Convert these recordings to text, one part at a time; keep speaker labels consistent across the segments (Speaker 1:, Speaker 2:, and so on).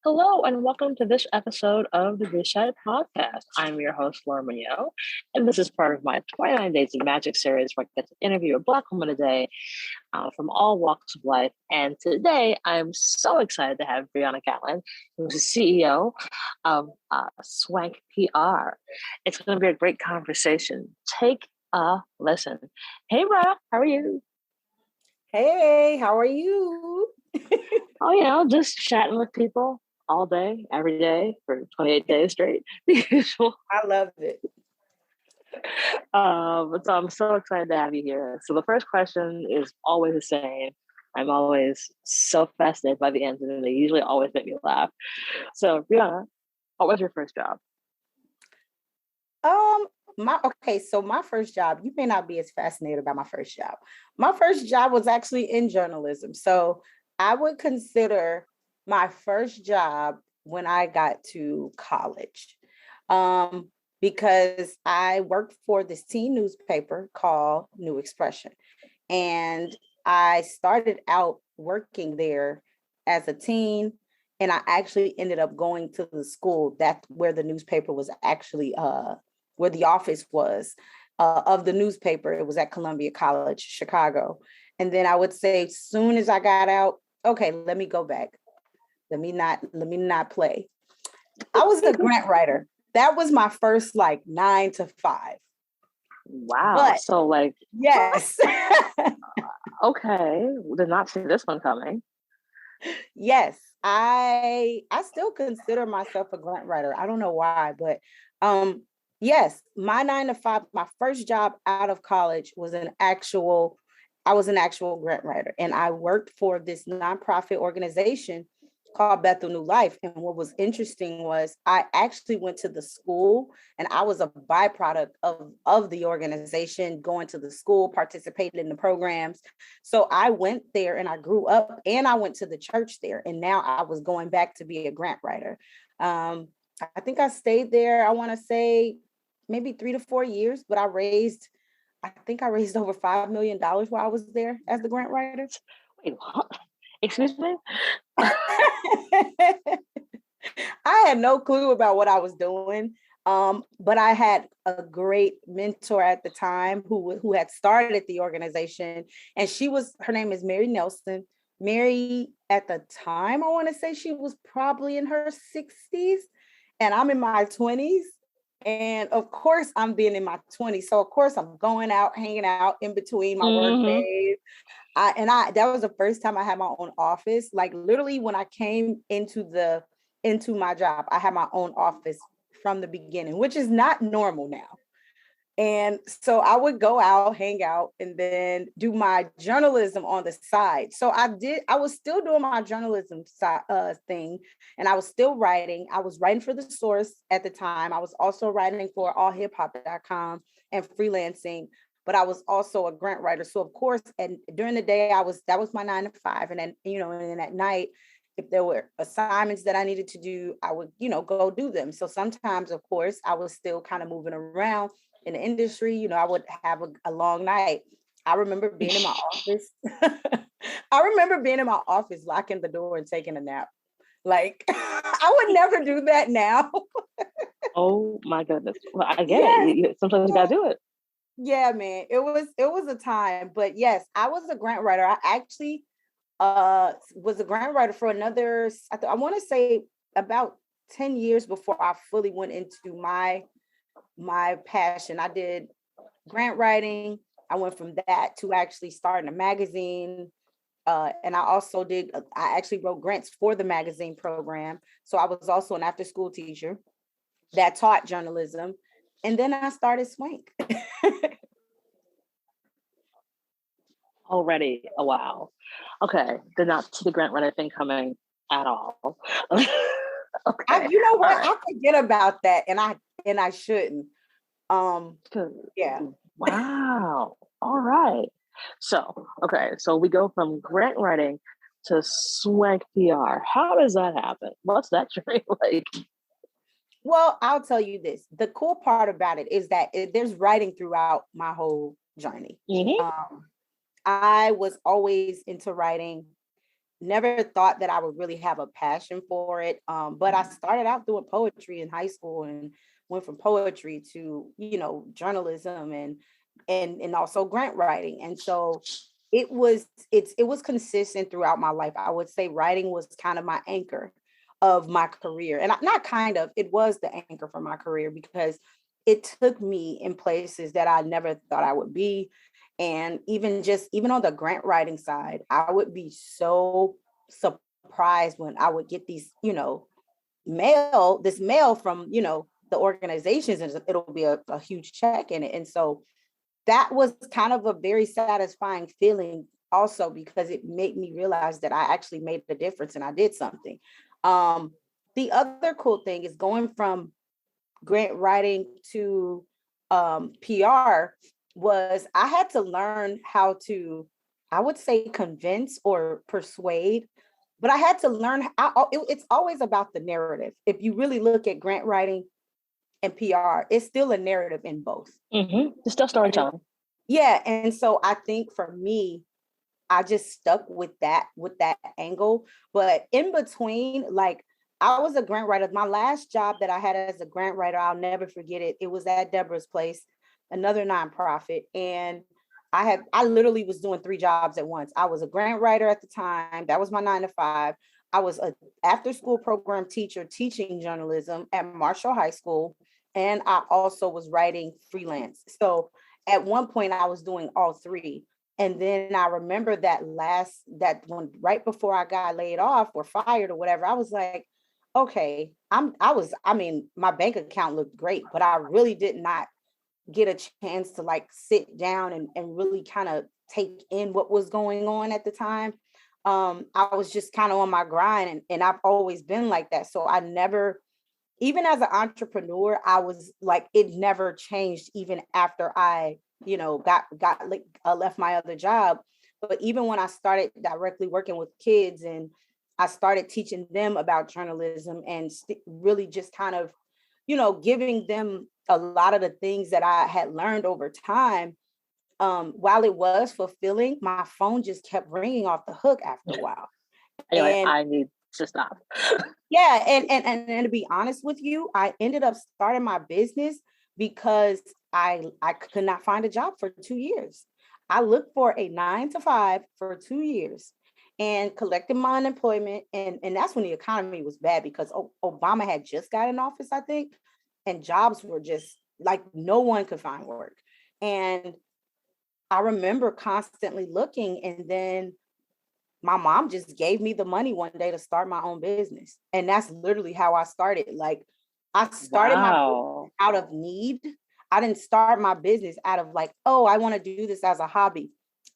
Speaker 1: Hello and welcome to this episode of the Briahna Podcast. I'm your host, Laura Munoz, and this is part of my 29 Days of Magic series where I get to interview a Black woman a day from all walks of life. And today I'm so excited to have Briahna Gatlin, who's the CEO of Swank PR. It's going to be a great conversation. Take a listen. Hey, Bria, how are you?
Speaker 2: Hey, how are you?
Speaker 1: Just chatting with people all day, every day for 28 days straight. The usual.
Speaker 2: I love it.
Speaker 1: So I'm so excited to have you here. So the first question is always the same. I'm always so fascinated by the answers, and they usually always make me laugh. So Briahna, what was your first job?
Speaker 2: My first job, you may not be as fascinated about my first job. My first job was actually in journalism. So I would consider my first job when I got to college, because I worked for this teen newspaper called New Expression. And I started out working there as a teen, and I actually ended up going to the school that's where the newspaper was actually, where the office was of the newspaper. It was at Columbia College, Chicago. And then I would say, as soon as I got out, okay, let me go back. Let me not play. I was a grant writer. That was my first 9 to 5.
Speaker 1: Wow.
Speaker 2: But,
Speaker 1: so
Speaker 2: yes.
Speaker 1: Okay. Did not see this one coming.
Speaker 2: Yes. I still consider myself a grant writer. I don't know why, but yes, my 9 to 5, my first job out of college was an actual grant writer. And I worked for this nonprofit organization called Bethel New Life. And what was interesting was I actually went to the school, and I was a byproduct of the organization, going to the school, participating in the programs. So I went there and I grew up, and I went to the church there. And now I was going back to be a grant writer. I think I stayed there, I want to say maybe 3 to 4 years, but I raised over $5 million while I was there as the grant writer.
Speaker 1: Wait, what? Excuse me?
Speaker 2: I had no clue about what I was doing. But I had a great mentor at the time who had started the organization. And her name is Mary Nelson. Mary, at the time, I want to say she was probably in her 60s, and I'm in my 20s. And of course, I'm being in my 20s. So of course, I'm going out, hanging out in between my work days. That was the first time I had my own office. Literally, when I came into my job, I had my own office from the beginning, which is not normal now. And so I would go out, hang out, and then do my journalism on the side. So I was still doing my journalism thing, and I was still writing. I was writing for The Source at the time. I was also writing for allhiphop.com and freelancing, but I was also a grant writer. So of course, and during the day, that was my 9 to 5. And then, and then at night, if there were assignments that I needed to do, I would, go do them. So sometimes, of course, I was still kind of moving around in the industry. I would have a long night. I remember being in my office. Locking the door and taking a nap. I would never do that now.
Speaker 1: Oh my goodness. Well, I get it. Sometimes you gotta do it.
Speaker 2: Yeah, man. It was a time. But yes, I was a grant writer. I actually was a grant writer for another, I want to say about 10 years before I fully went into my passion. I did grant writing. I went from that to actually starting a magazine. And I actually wrote grants for the magazine program. So I was also an after school teacher that taught journalism. And then I started Swank.
Speaker 1: Already a wow. Okay, did not see the grant writer thing coming at all. Okay.
Speaker 2: You know what? Right. I forget about that, and I shouldn't. Yeah.
Speaker 1: Wow. All right. So we go from grant writing to Swank PR. How does that happen? What's that journey like?
Speaker 2: Well, I'll tell you this. The cool part about it is that there's writing throughout my whole journey.
Speaker 1: Mm-hmm.
Speaker 2: I was always into writing. never thought that I would really have a passion for it. But I started out doing poetry in high school and went from poetry to, journalism and also grant writing. And so it was consistent throughout my life. I would say writing was kind of my anchor of my career. And not kind of, it was the anchor for my career because it took me in places that I never thought I would be. And even on the grant writing side, I would be so surprised when I would get these, mail from, the organizations, and it'll be a huge check in it. And so that was kind of a very satisfying feeling also, because it made me realize that I actually made a difference and I did something. The other cool thing is going from grant writing to PR was I had to learn how to, I would say, convince or persuade, but I had to learn it's always about the narrative. If you really look at grant writing and PR, it's still a narrative in both.
Speaker 1: Mm-hmm. It's still storytelling.
Speaker 2: Yeah. And so I think for me, I just stuck with that angle. But in between, like, I was a grant writer. My last job that I had as a grant writer, I'll never forget it. It was at Deborah's Place, another nonprofit. And I literally was doing 3 jobs at once. I was a grant writer at the time. That was my 9 to 5. I was an after school program teacher teaching journalism at Marshall High School. And I also was writing freelance. So at one point I was doing all 3. And then I remember that one right before I got laid off or fired or whatever, I was like, okay, my bank account looked great, but I really did not get a chance to like sit down and really kind of take in what was going on at the time. I was just kind of on my grind, and I've always been like that. So I never, even as an entrepreneur, I was like, it never changed even after I, left my other job. But even when I started directly working with kids and I started teaching them about journalism and really just kind of, giving them a lot of the things that I had learned over time, while it was fulfilling, my phone just kept ringing off the hook after a while.
Speaker 1: And I need to stop.
Speaker 2: Yeah. And to be honest with you, I ended up starting my business because I could not find a job for 2 years. I looked for a 9 to 5 for 2 years and collected my unemployment. And that's when the economy was bad because Obama had just got in office, I think, and jobs were just like no one could find work. And I remember constantly looking, and then my mom just gave me the money one day to start my own business. And that's literally how I started. Like, I started my business out of need. I didn't start my business out of like, oh, I want to do this as a hobby.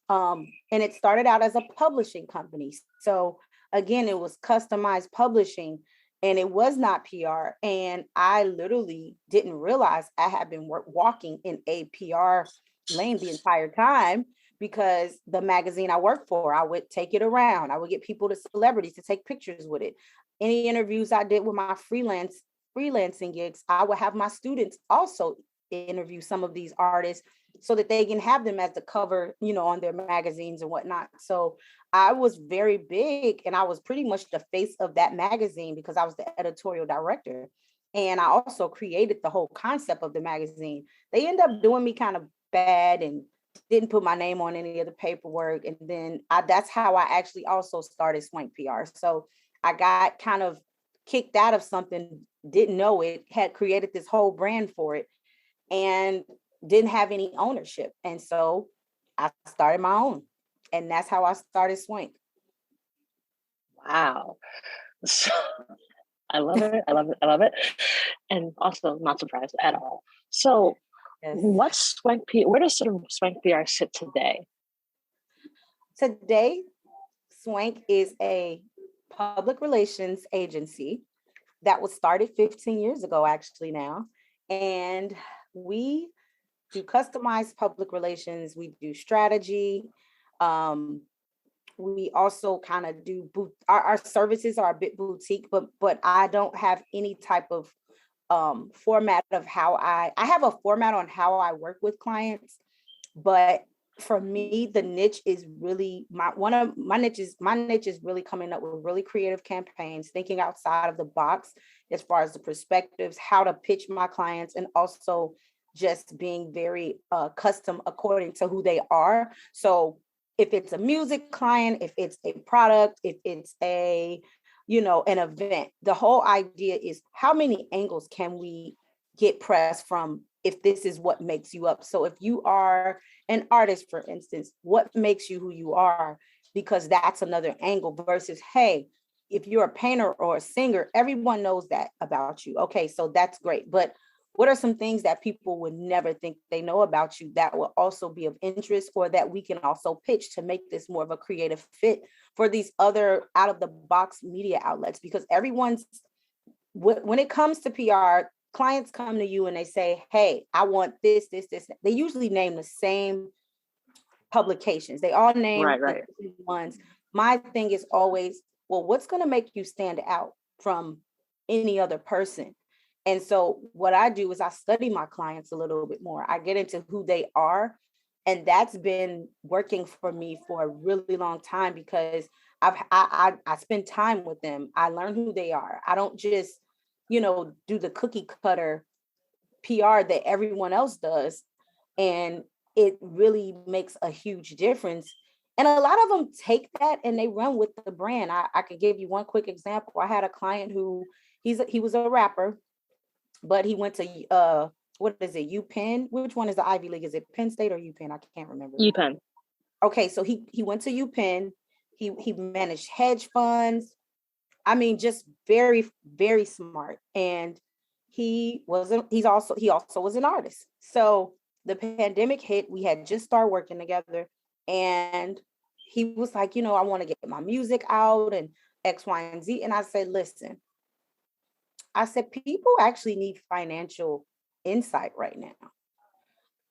Speaker 2: And it started out as a publishing company. So again, it was customized publishing, and it was not PR. And I literally didn't realize I had been walking in a PR lane the entire time, because the magazine I worked for, I would take it around. I would get celebrities to take pictures with it. Any interviews I did with my freelancing gigs, I would have my students also interview some of these artists so that they can have them as the cover, on their magazines and whatnot. So I was very big, and I was pretty much the face of that magazine because I was the editorial director. And I also created the whole concept of the magazine. They ended up doing me kind of bad and didn't put my name on any of the paperwork. And then that's how I actually also started Swank PR. So I got kind of kicked out of something, didn't know it, had created this whole brand for it, and didn't have any ownership. And so I started my own. And that's how I started Swank.
Speaker 1: Wow. So, I love it. I love it. I love it. And also not surprised at all. So yes. What's Swank PR? Where does sort of Swank PR sit today?
Speaker 2: Today, Swank is a public relations agency that was started 15 years ago, actually now. And we do customized public relations. We do strategy. We also kind of do our services are a bit boutique, but I don't have any type of format of how I have a format on how I work with clients, but for me, the niche is really my niche is really coming up with really creative campaigns, thinking outside of the box as far as the perspectives, how to pitch my clients, and also just being very custom according to who they are. So if it's a music client, if it's a product, if it's a, an event, the whole idea is how many angles can we get pressed from if this is what makes you up. So if you are an artist, for instance, what makes you who you are? Because that's another angle versus, hey, if you're a painter or a singer, everyone knows that about you. Okay, so that's great. But what are some things that people would never think they know about you that will also be of interest, or that we can also pitch to make this more of a creative fit for these other out of the box media outlets? Because when it comes to PR, clients come to you and they say, hey, I want this. They usually name the same publications. They all name
Speaker 1: right.
Speaker 2: the ones. My thing is always, well, what's going to make you stand out from any other person? And so what I do is I study my clients a little bit more. I get into who they are. And that's been working for me for a really long time, because I spend time with them. I learn who they are. I don't just, do the cookie cutter PR that everyone else does. And it really makes a huge difference. And a lot of them take that and they run with the brand. I could give you one quick example. I had a client who he was a rapper, but he went to what is it, UPenn? Which one is the Ivy League? Is it Penn State or UPenn? I can't remember.
Speaker 1: UPenn.
Speaker 2: Okay, so he went to UPenn. He managed hedge funds. I mean, just very, very smart. And he also was an artist. So the pandemic hit, we had just started working together, and he was like, I want to get my music out and X, Y, and Z. And I said, listen, I said, people actually need financial insight right now.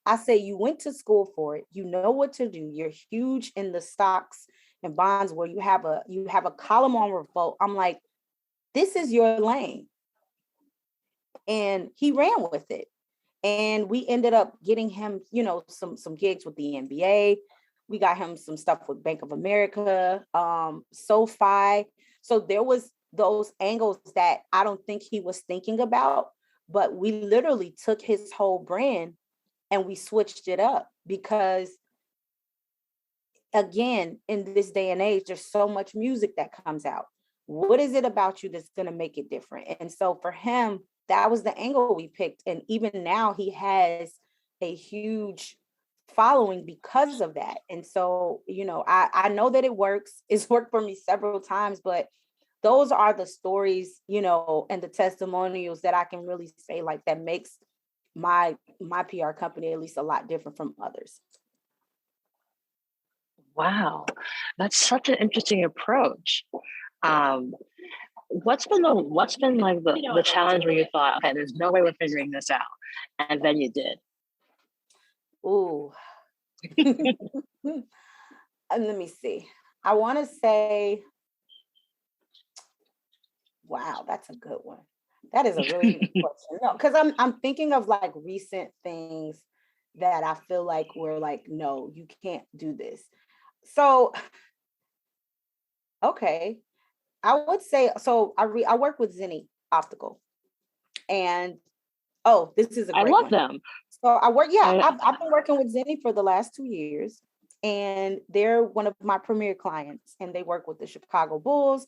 Speaker 2: I say, you went to school for it. You know what to do. You're huge in the stocks and bonds where you have a column on Revolt. I'm like, this is your lane. And he ran with it. And we ended up getting him, some gigs with the NBA. We got him some stuff with Bank of America, SoFi. So there was those angles that I don't think he was thinking about, but we literally took his whole brand and we switched it up, because again, in this day and age, there's so much music that comes out. What is it about you that's going to make it different? And so for him, that was the angle we picked. And even now he has a huge following because of that. And so, I know that it works. It's worked for me several times, but those are the stories, and the testimonials that I can really say, like, that makes my PR company at least a lot different from others.
Speaker 1: Wow, that's such an interesting approach. What's been like the challenge where you thought, okay, there's no way we're figuring this out, and then you did?
Speaker 2: Ooh. Let me see. I want to say, wow, that's a good one. That is a really good question. No, because I'm thinking of like recent things that I feel like were like, no, you can't do this. So, okay, I would say, so I work with Zenni Optical, and this is a great one.
Speaker 1: I love them.
Speaker 2: So I've been working with Zenni for the last 2 years, and they're one of my premier clients, and they work with the Chicago Bulls.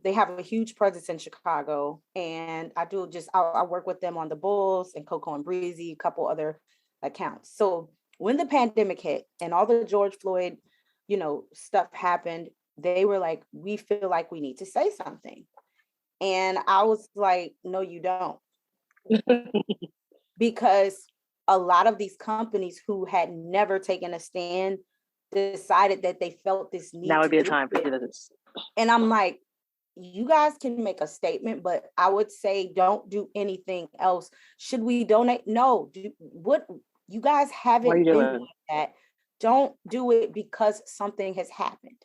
Speaker 2: They have a huge presence in Chicago, and I work with them on the Bulls and Coco and Breezy, a couple other accounts. So when the pandemic hit and all the George Floyd, stuff happened, they were like, we feel like we need to say something. And I was like, no, you don't. Because a lot of these companies who had never taken a stand decided that they felt this need.
Speaker 1: Now would be a time for this.
Speaker 2: And I'm like, you guys can make a statement, but I would say don't do anything else. Should we donate? No. What you guys haven't been doing that. Don't do it because something has happened.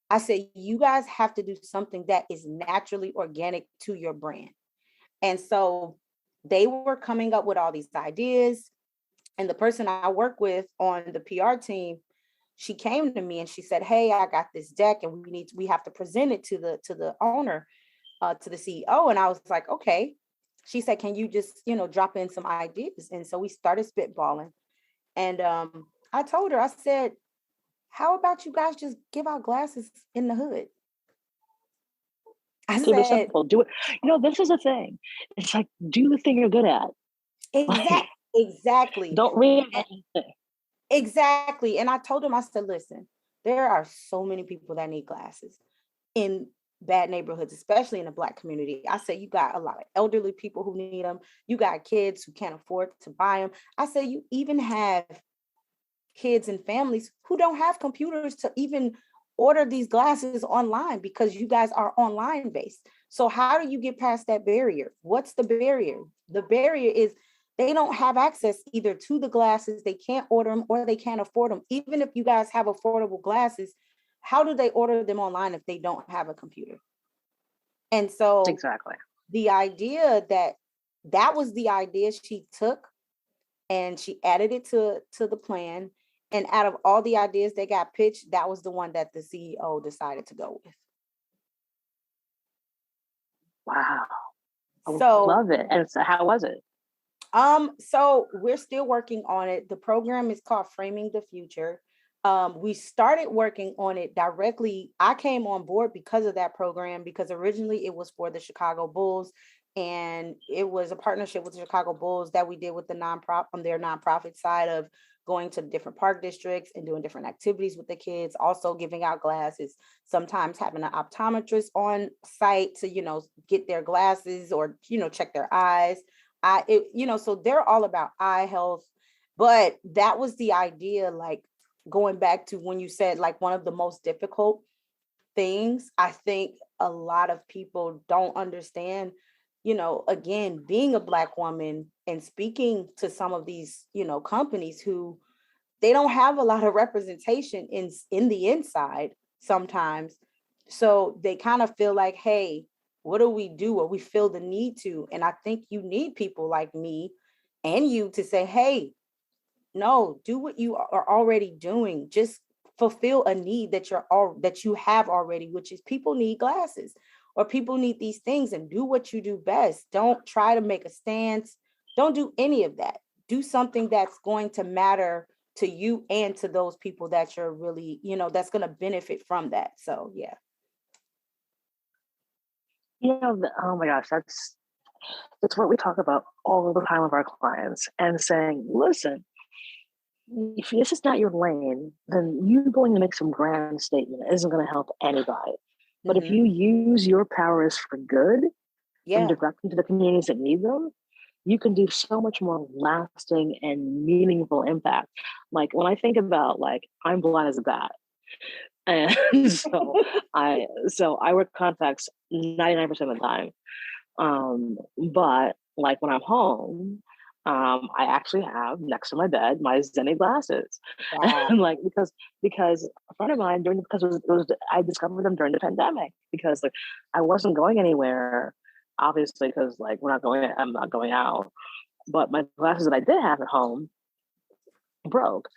Speaker 2: I say you guys have to do something that is naturally organic to your brand. And so they were coming up with all these ideas. And the person I work with on the PR team, she came to me and she said, "Hey, I got this deck and we have to present it to the owner, to the CEO." And I was like, "Okay." She said, "Can you just, drop in some ideas?" And so we started spitballing. And I told her, I said, "How about you guys just give out glasses in the hood?" I
Speaker 1: Keep it
Speaker 2: said,
Speaker 1: simple. Do it. This is a thing. It's like, do the thing you're good at. Like,
Speaker 2: exactly.
Speaker 1: don't reinvent anything.
Speaker 2: Exactly. And I told him, I said, "Listen, there are so many people that need glasses in bad neighborhoods, especially in the Black community." I said, "You got a lot of elderly people who need them. You got kids who can't afford to buy them." I said, "You even have kids and families who don't have computers to even order these glasses online because you guys are online based. So how do you get past that barrier? What's the barrier? The barrier is they don't have access either to the glasses, they can't order them, or they can't afford them. Even if you guys have affordable glasses, how do they order them online if they don't have a computer?" And so
Speaker 1: Exactly.
Speaker 2: the idea that was the idea she took, and she added it to the plan. And out of all the ideas that got pitched, that was the one that the CEO decided to go with.
Speaker 1: Wow. I
Speaker 2: So
Speaker 1: love it. And so how was it?
Speaker 2: so we're still working on it. The program is called Framing the Future. We started working on it directly. I came on board because of that program, because originally it was for the Chicago Bulls, and it was a partnership with the Chicago Bulls that we did with the nonprofit, on their nonprofit side, of going to different park districts and doing different activities with the kids, also giving out glasses, sometimes having an optometrist on site to, get their glasses or, check their eyes. So they're all about eye health. But that was the idea, like going back to when you said, like, one of the most difficult things, I think a lot of people don't understand, again, being a Black woman and speaking to some of these, companies who they don't have a lot of representation in the inside sometimes. So they kind of feel like, hey, what do we do? Or we feel the need to. And I think you need people like me and you to say, hey, no, do what you are already doing. Just fulfill a need that you have already, which is people need glasses or people need these things, and do what you do best. Don't try to make a stance. Don't do any of that. Do something that's going to matter to you and to those people that you're really, that's going to benefit from that. So, yeah.
Speaker 1: Oh my gosh, that's what we talk about all the time with our clients, and saying, listen, if this is not your lane, then you going to make some grand statement isn't going to help anybody. But if you use your powers for good and direct them to the communities that need them, you can do so much more lasting and meaningful impact. Like when I think about, like, I'm blind as a bat. And so I wear contacts 99% of the time. But like when I'm home, I actually have next to my bed my Zenny glasses. Wow. And like because a friend of mine I discovered them during the pandemic, because like I wasn't going anywhere, obviously, because like I'm not going out. But my glasses that I did have at home broke.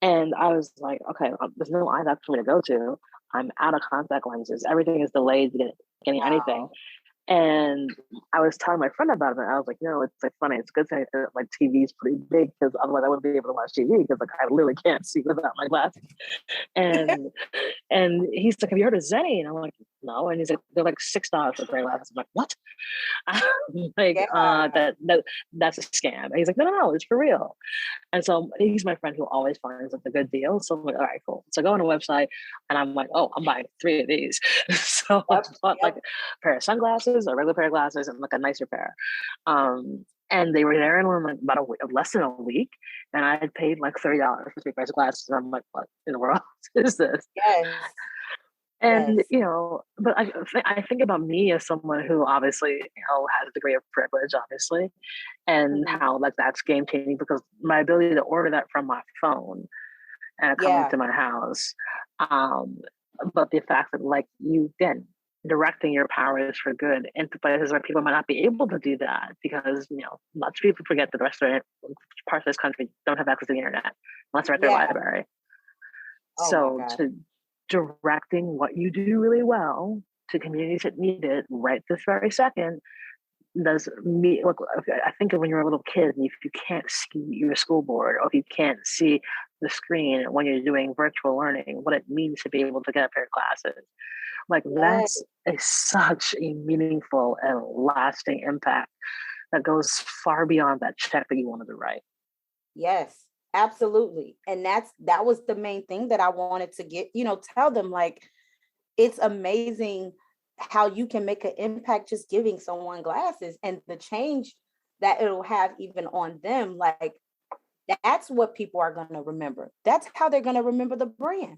Speaker 1: And I was like, okay, there's no eye doctor for me to go to. I'm out of contact lenses. Everything is delayed getting anything. And I was telling my friend about it, and I was like, it's like funny. It's a good thing that my TV is pretty big, because otherwise I wouldn't be able to watch TV, because like I literally can't see without my glasses. And he's like, have you heard of Zenny? And I'm like, no. And he's like, they're like $6 for glasses. I'm like, what? That's a scam. And he's like, no, it's for real. And so he's my friend who always finds like the good deal. So I'm like, all right, cool. So I go on a website and I'm like, oh, I'm buying 3 of these. So I bought like a pair of sunglasses, a regular pair of glasses, and like a nicer pair. And they were there in like less than a week. And I had paid like $30 for 3 pairs of glasses. And I'm like, what in the world is this?
Speaker 2: Yes.
Speaker 1: And, but I think about me as someone who obviously, has a degree of privilege, obviously, and how like that's game changing, because my ability to order that from my phone and coming to my house. But the fact that like you again, directing your powers for good into places where people might not be able to do that, because, lots of people forget that the rest of parts of this country don't have access to the internet unless they're at their
Speaker 2: Yeah.
Speaker 1: library.
Speaker 2: Oh my
Speaker 1: So
Speaker 2: God.
Speaker 1: to directing what you do really well to communities that need it right this very second does me look. I think of when you're a little kid and if you can't see your school board or if you can't see the screen when you're doing virtual learning, what it means to be able to get a pair of glasses. Like that's such a meaningful and lasting impact that goes far beyond that check that you wanted to write.
Speaker 2: Yes, absolutely. And that was the main thing that I wanted to get, tell them, like, it's amazing how you can make an impact just giving someone glasses and the change that it'll have even on them. Like, that's what people are going to remember. That's how they're going to remember the brand.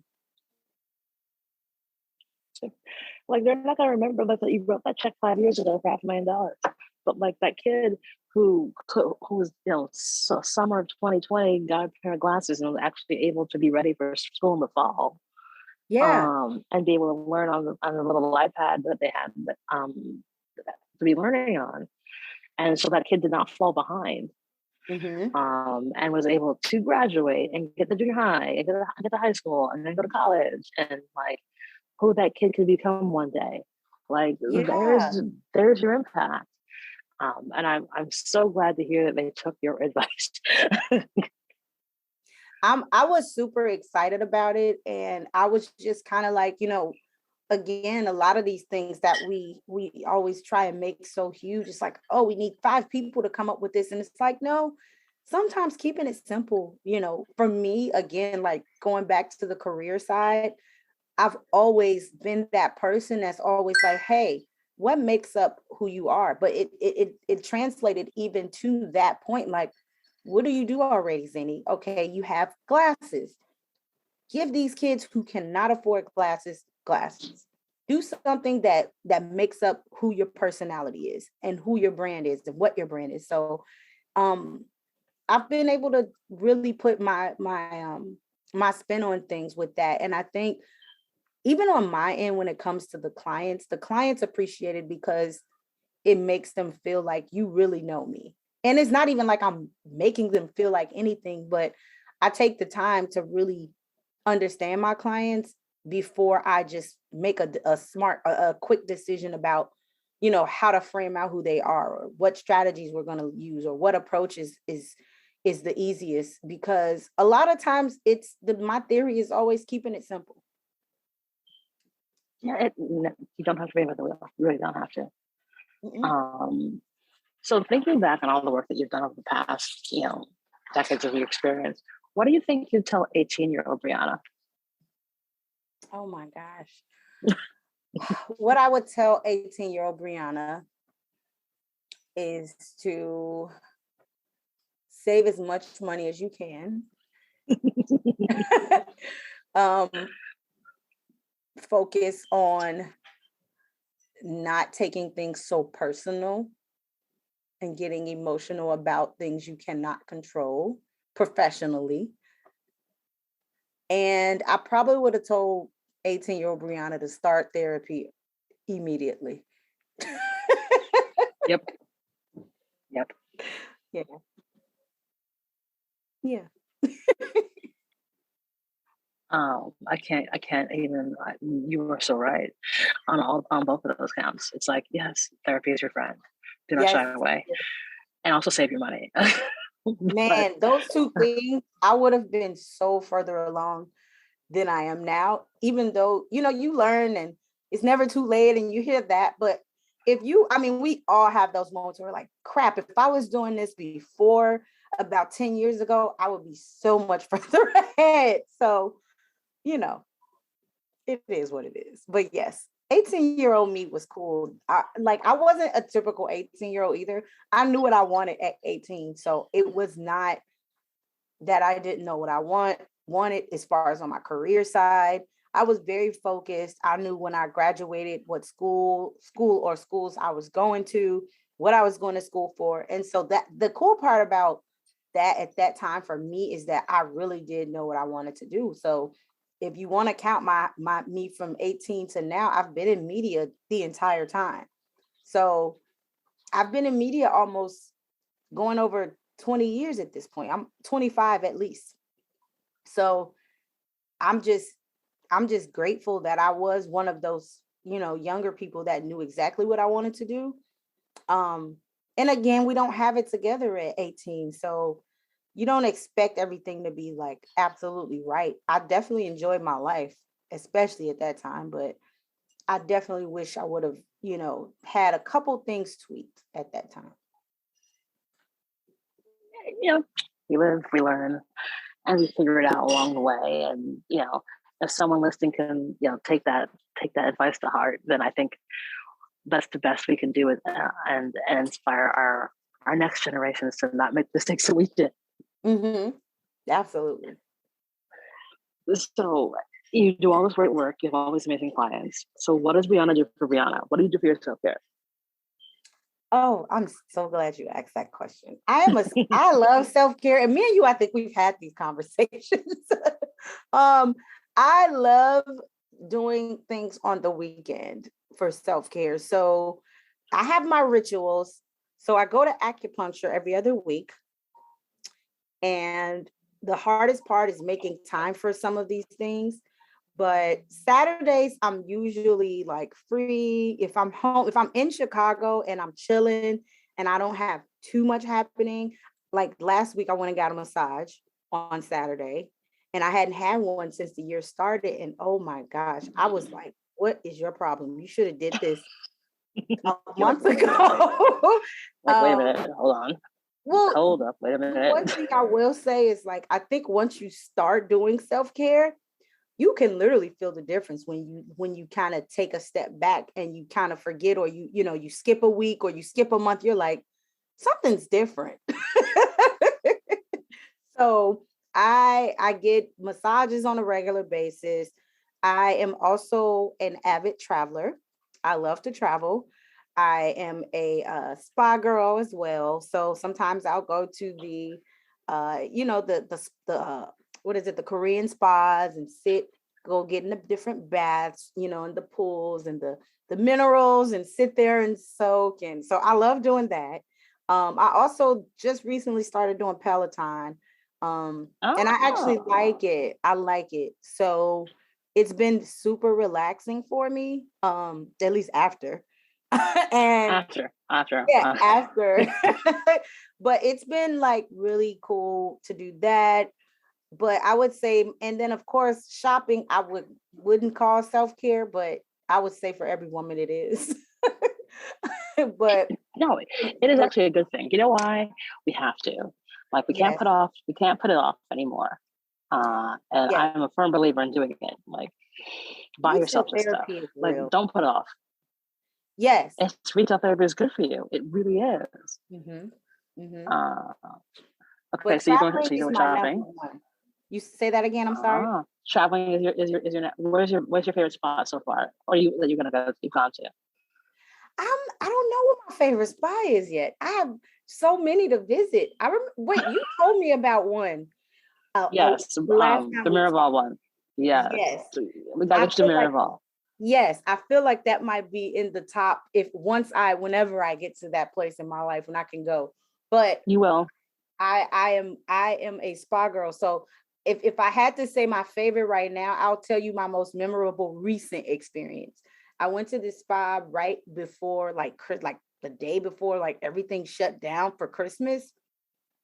Speaker 1: Like, they're not going to remember that you wrote that check 5 years ago for $500,000. But like that kid who was, so summer of 2020 got a pair of glasses and was actually able to be ready for school in the fall.
Speaker 2: Yeah.
Speaker 1: And be able to learn on the little iPad that they had to be learning on. And so that kid did not fall behind.
Speaker 2: Mm-hmm.
Speaker 1: And was able to graduate and get the junior high and get to high school and then go to college and like who that kid could become one day. Like there's your impact. And I'm so glad to hear that they took your advice.
Speaker 2: I was super excited about it. And I was just kind of like, again, a lot of these things that we always try and make so huge. It's like, oh, we need 5 people to come up with this. And it's like, no, sometimes keeping it simple, for me, again, like going back to the career side, I've always been that person that's always like, hey, what makes up who you are? But it translated even to that point, like, what do you do already, Zinni? Okay, you have glasses. Give these kids who cannot afford glasses. Do something that makes up who your personality is and who your brand is and what your brand is. So I've been able to really put my spin on things with that. And I think even on my end, when it comes to the clients appreciate it because it makes them feel like you really know me. And it's not even like I'm making them feel like anything, but I take the time to really understand my clients before I just make a quick decision about, how to frame out who they are or what strategies we're going to use or what approach is the easiest, because a lot of times my theory is always keeping it simple.
Speaker 1: Yeah, you don't have to reinvent the wheel. You really don't have to. Mm-hmm. So thinking back on all the work that you've done over the past, decades of your experience, what do you think you'd tell 18-year-old Briahna?
Speaker 2: Oh my gosh. What I would tell 18-year-old Briahna is to save as much money as you can. Focus on not taking things so personal and getting emotional about things you cannot control professionally. And I probably would have told 18-year-old Briahna to start therapy immediately.
Speaker 1: Yep.
Speaker 2: Yeah.
Speaker 1: I can't even, you were so right on both of those counts. It's like, yes, therapy is your friend. Do not shy away. And also save your money.
Speaker 2: Man, those two things, I would have been so further along than I am now, even though, you learn and it's never too late and you hear that. But we all have those moments where we're like, crap, if I was doing this before about 10 years ago, I would be so much further ahead. So, it is what it is. But yes, 18-year-old me was cool. I wasn't a typical 18-year-old either. I knew what I wanted at 18. So it was not that I didn't know what I wanted as far as on my career side. I was very focused. I knew when I graduated what school or schools I was going to, what I was going to school for. And so that the cool part about that at that time for me is that I really did know what I wanted to do. So if you want to count me from 18 to now, I've been in media the entire time. So I've been in media almost going over 20 years at this point. I'm 25 at least. So I'm just grateful that I was one of those, younger people that knew exactly what I wanted to do. And again, we don't have it together at 18. So you don't expect everything to be like absolutely right. I definitely enjoyed my life, especially at that time, but I definitely wish I would have, had a couple things tweaked at that time.
Speaker 1: We live, we learn, and we figure it out along the way. And if someone listening can take that advice to heart, then I think that's the best we can do with and inspire our next generations to not make mistakes that we did.
Speaker 2: Mm-hmm. Absolutely.
Speaker 1: So you do all this great work. You have all these amazing clients. So what does Briahna do for Briahna? What do you do for your self-care?
Speaker 2: Oh, I'm so glad you asked that question. I love self-care, and me and you, I think we've had these conversations. I love doing things on the weekend for self-care. So I have my rituals. So I go to acupuncture every other week. And the hardest part is making time for some of these things. But Saturdays, I'm usually like free. If I'm home, if I'm in Chicago and I'm chilling and I don't have too much happening, like last week, I went and got a massage on Saturday, and I hadn't had one since the year started. And oh my gosh, I was like, what is your problem? You should have did this a month ago.
Speaker 1: Like, wait a minute, hold on.
Speaker 2: Well,
Speaker 1: hold up, wait a minute.
Speaker 2: One thing I will say is, like, I think once you start doing self-care, you can literally feel the difference when you kind of take a step back and you kind of forget, or you skip a week or you skip a month. You're like, something's different. So I get massages on a regular basis. I am also an avid traveler. I love to travel. I am a spa girl as well. So sometimes I'll go to the what is it, the Korean spas, and go get in the different baths, in the pools and the minerals, and sit there and soak. And so I love doing that. I also just recently started doing Peloton. And I actually like it. I like it. So it's been super relaxing for me, at least after. And after. But it's been like really cool to do that. But I would say, and then of course shopping, I wouldn't call self-care, but I would say for every woman it is. But
Speaker 1: no, it is actually a good thing. You know why? We have to. Like, we can't put it off anymore. And I'm a firm believer in doing it. Like, buy yourself some stuff. Like, don't put it off.
Speaker 2: Yes.
Speaker 1: It's retail therapy is good for you. It really is.
Speaker 2: Mm-hmm. Mm-hmm.
Speaker 1: Okay, so you're going shopping.
Speaker 2: You say that again. I'm sorry.
Speaker 1: Traveling is your where's your favorite spot so far, or you're gonna go? You've gone to?
Speaker 2: I don't know what my favorite spot is yet. I have so many to visit. I remember. Wait, you told me about one.
Speaker 1: Yes, the Miraval one. Yeah. Yes. We got to Miraval.
Speaker 2: Yes, I feel like that might be in the top whenever I get to that place in my life when I can go. But
Speaker 1: you will.
Speaker 2: I am a spa girl. So if I had to say my favorite right now, I'll tell you my most memorable recent experience. I went to this spa right before, like the day before, like everything shut down for Christmas.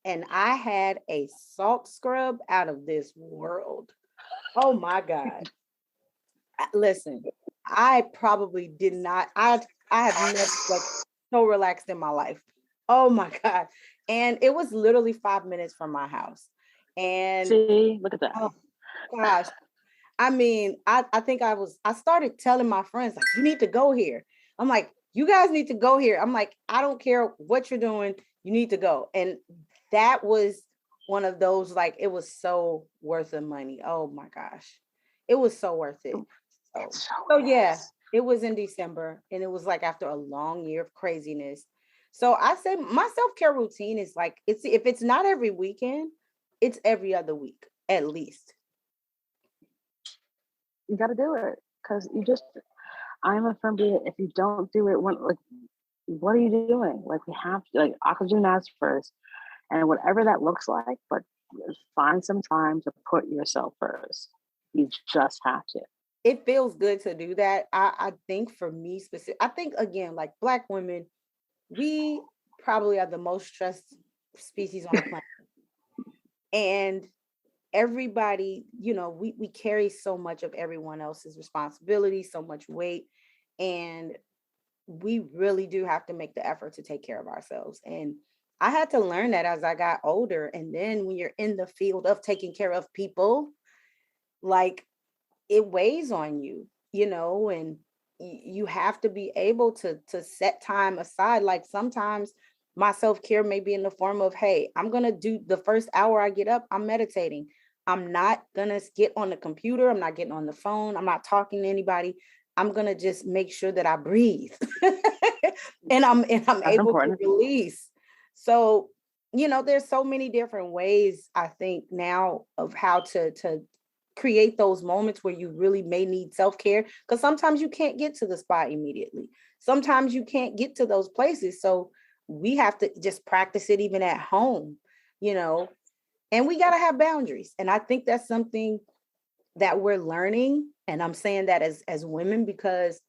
Speaker 2: And I had a salt scrub out of this world. Oh my God. Listen, I probably did not, I have never so relaxed in my life. Oh my God. And it was literally 5 minutes from my house. And
Speaker 1: see, look at that.
Speaker 2: Oh gosh. I mean, I think I started telling my friends, like, you need to go here. I'm like, you guys need to go here. I'm like, I don't care what you're doing. You need to go. And that was one of those, like, it was so worth the money. Oh my gosh. It was so worth it. So yeah, it was in December, and it was like after a long year of craziness. So I say my self-care routine is like, if it's not every weekend, it's every other week at least.
Speaker 1: You got to do it, because I'm a firm believer, if you don't do it, what are you doing? Like, we have to, like, oxygen mask first. And whatever that looks like, but find some time to put yourself first. You just have to.
Speaker 2: It feels good to do that. I think for me specific, I think again, like Black women, we probably are the most stressed species on the planet. And everybody, we carry so much of everyone else's responsibility, so much weight. And we really do have to make the effort to take care of ourselves. And I had to learn that as I got older. And then when you're in the field of taking care of people, like it weighs on you, and you have to be able to set time aside. Like sometimes my self-care may be in the form of, hey, I'm going to do the first hour I get up, I'm meditating. I'm not going to get on the computer. I'm not getting on the phone. I'm not talking to anybody. I'm going to just make sure that I breathe and I'm able to release. So, there's so many different ways, I think now, of how to create those moments where you really may need self-care, because sometimes you can't get to the spa immediately. Sometimes you can't get to those places. So we have to just practice it even at home, and we got to have boundaries. And I think that's something that we're learning. And I'm saying that as women, because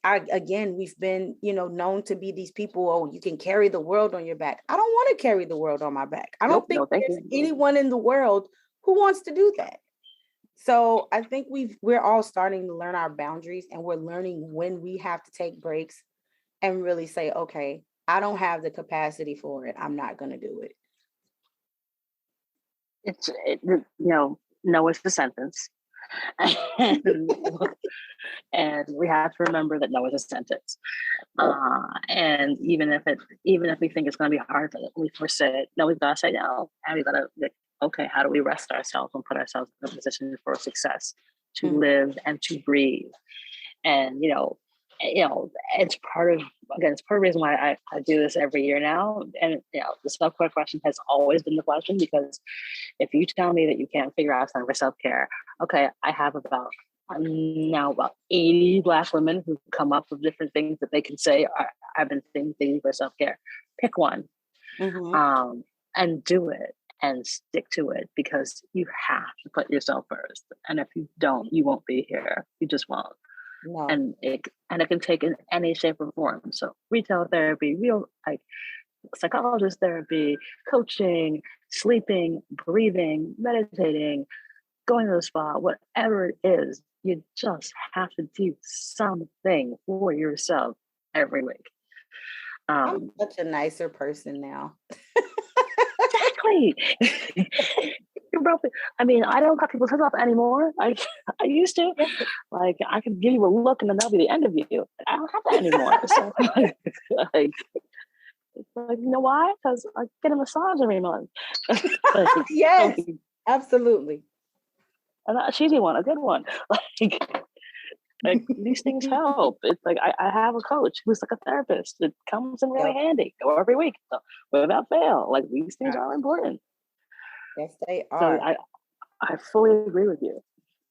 Speaker 2: we've been, known to be these people, oh, you can carry the world on your back. I don't want to carry the world on my back. I don't think there's anyone in the world who wants to do that. So I think we're all starting to learn our boundaries, and we're learning when we have to take breaks and really say, okay, I don't have the capacity for it. I'm not going to do it.
Speaker 1: No is the sentence. And we have to remember that no is a sentence. And even if we think it's going to be hard, we first say it. No, we've got to say no, and we've got to. Okay, how do we rest ourselves and put ourselves in a position for success, to live and to breathe? And it's part of the reason why I do this every year now. And the self-care question has always been the question, because if you tell me that you can't figure out time for self-care, okay, I have about 80 Black women who come up with different things that they can say. I've been thinking for self-care. Pick one, and do it. And stick to it, because you have to put yourself first. And if you don't, you won't be here. You just won't. No. And it can take in any shape or form. So retail therapy, real psychologist therapy, coaching, sleeping, breathing, meditating, going to the spa, whatever it is, you just have to do something for yourself every week.
Speaker 2: I'm such a nicer person now.
Speaker 1: Exactly. I mean, I don't cut people's heads off anymore. I used to. Like, I could give you a look and then that'll be the end of you. I don't have that anymore. So, it's like, you know why? Because I get a massage every month.
Speaker 2: Yes, absolutely.
Speaker 1: And not a cheesy one, a good one. Like these things help. It's like I have a coach who's like a therapist. It comes in really handy. Go every week, so without fail. Like, these things are important.
Speaker 2: Yes, they are.
Speaker 1: So I fully agree with you.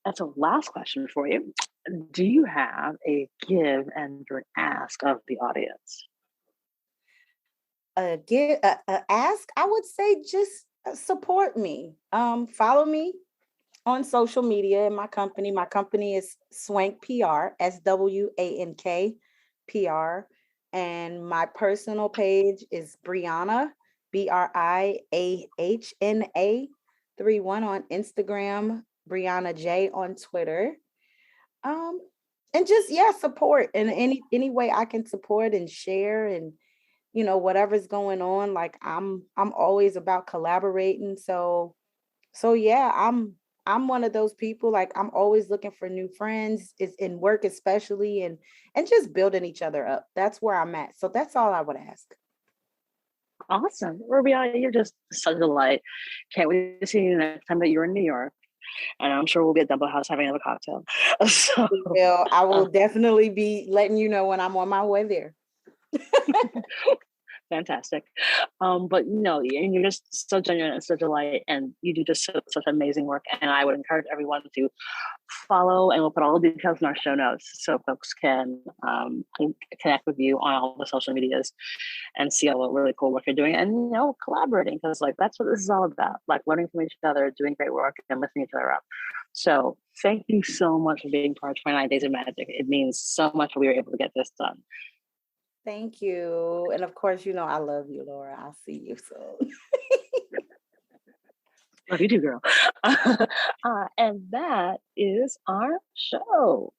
Speaker 1: That's a last question for you. Do you have a give and an ask of the audience?
Speaker 2: Ask, I would say just support me. Follow me on social media in my company. My company is Swank PR, SWANK PR. And my personal page is Briahna, BRIAHNA 31 on Instagram, Briahna J on Twitter. And just, support in any way I can support and share, and whatever's going on. Like, I'm always about collaborating. So I'm one of those people. Like, I'm always looking for new friends, is in work especially, and just building each other up. That's where I'm at. So that's all I would ask.
Speaker 1: Awesome. Briahna, you're just such a delight. Can't wait to see you next time that you're in New York. And I'm sure we'll be at Dumbo House having another cocktail. So,
Speaker 2: I will definitely be letting you know when I'm on my way there.
Speaker 1: Fantastic. But no, and you're just so genuine and so delight, and you do just such amazing work. And I would encourage everyone to follow, and we'll put all the details in our show notes so folks can connect with you on all the social medias and see all the really cool work you're doing, and collaborating, because like that's what this is all about, like learning from each other, doing great work, and lifting each other up. So thank you so much for being part of 29 Days of Magic. It means so much that we were able to get this done.
Speaker 2: Thank you. And of course, I love you, Laura. I'll see you soon.
Speaker 1: Love you too, girl. And that is our show.